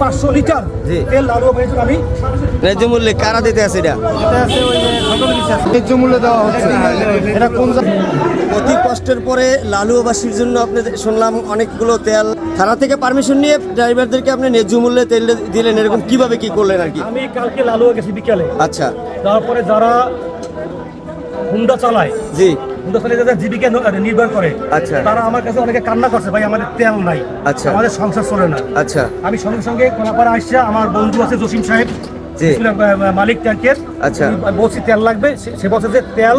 500 litre তেল লালুয়া ভাইয়ের জন্য আমি ন্যায্য মূল্যে কারা দিতে আছে এটা? ন্যায্য মূল্যে দেওয়া হচ্ছে। এটা কোন অতি কষ্টের পরে লালুয়াবাসীর জন্য আপনি শুনলাম অনেকগুলো তেল থানা থেকে পারমিশন নিয়ে ড্রাইভারদেরকে আপনি ন্যায্য মূল্যে তেল দিলেন, এরকম কিভাবে কি করলেন আর কি? আমি কালকে লালুয়া গেছি বিকালে। আচ্ছা, তারপরে যারা হুন্ডা চালায়, জি, হুন্ডা চালিয়ে যারা জীবিকা নির্ভর করে, আচ্ছা, তারা আমার কাছে অনেকে কান্না করছে, ভাই আমাদের তেল নাই, আচ্ছা, আমাদের সংসার চলে না। আচ্ছা, আমি সঙ্গে সঙ্গে কোনাপাড়া আসছে, আমার বন্ধু আছে জসিম সাহেব, জি, মালিক ট্যাঙ্কের, আচ্ছা, বলছি তেল লাগবে, সে বলছে যে তেল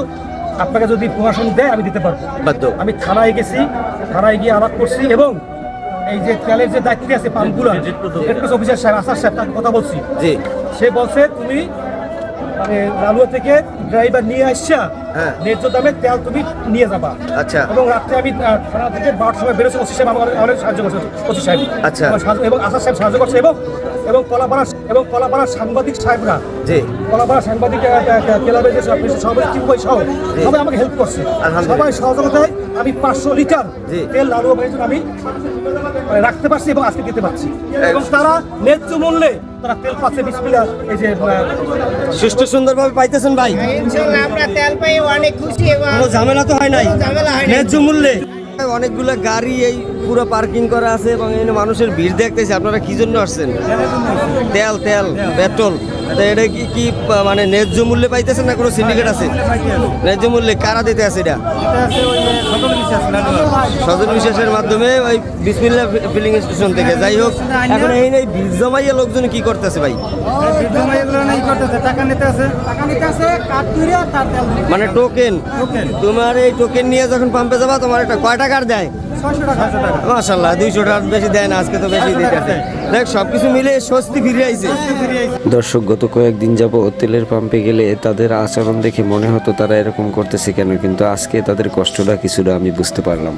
আপনাকে যদি প্রশাসন দেয় আমি দিতে পারবো। বাধ্য। আমি থানায় গেছি, থানায় গিয়ে আলাপ করছি এবং এই যে তেলের যে দায়িত্বে আছে পাম্পগুলো, হেডকোয়ার্টার অফিসার সাহেব, আসার সাহেব, তাকে কথা বলছি, জি, সে বলছে তুমি লালুয়া থেকে ড্রাইভার নিয়ে আসছা, হ্যাঁ, ন্যায্য দামে তেল তুমি নিয়ে যাবা। আচ্ছা, এবং রাত্রে আমি থানা থেকে 12টার সময় বেরোচ্ছি, ওসি সাহেব আমাকে অনেক সাহায্য করছে, ওসি সাহেব, আচ্ছা, এবং আসার সাহেব সাহায্য করছে এবং কলাপাড়ার সাংবাদিক সাহেবরা, জি, কলাপাড়ার সাংবাদিক ক্লাবের যে সভাপতি সহ সবাই আমাকে হেল্প করছে। সবাই সহযোগিতায় আমি 500 লিটার তেল লালুয়া ভাইয়ের জন্য আমি রাখতে পারছি এবং আজকে দিতে পারছি, এবং তারা ন্যায্য মূল্যে তারা তেল পাচ্ছে। বিসমিল্লাহ, এই যে সুষ্ঠু সুন্দরভাবে পাইতেছেন ভাই? ইনশাআল্লাহ আমরা তেল পাই অনেক খুশি এবং কোনো ঝামেলা তো হয় নাই, ঝামেলা হয় না। ন্যায্য মূল্যে অনেকগুলো গাড়ি এই পুরো পার্কিং করা আছে এবং এই মানুষের ভিড় দেখতেছি। আপনারা কি জন্য আসছেন? তেল তেল পেট্রোল। তো এটা কি মানে ন্যায্য মূল্যে পাইতেছেন না কোনো সিন্ডিকেট আছে? ন্যায্য মূল্যে কারা দিতে আছে এটা? সদর বিশ্বাসের মাধ্যমে ওই বিসমিল্লাহ ফিলিং স্টেশন থেকে। যাই হোক, এখন এই ভিড় জমাইয়া লোকজন কি করতেছে ভাই? মানে টোকেন, তোমার এই টোকেন নিয়ে যখন পাম্পে যাবা তোমার একটা কয় টাকার দেয়? মাশাআল্লাহ, 200 টাকার বেশি দেয় না, আজকে তো বেশি দিতেছে। দেখ, সবকিছু মিলে স্বস্তি ফিরে আইছে। দর্শক, গত কয়েকদিন যাবত তেলের পাম্পে গেলে তাদের আচরণ দেখে মনে হতো তারা এরকম করতেছে কেন, কিন্তু আজকে তাদের কষ্টটা কিছুটা আমি বুঝতে পারলাম।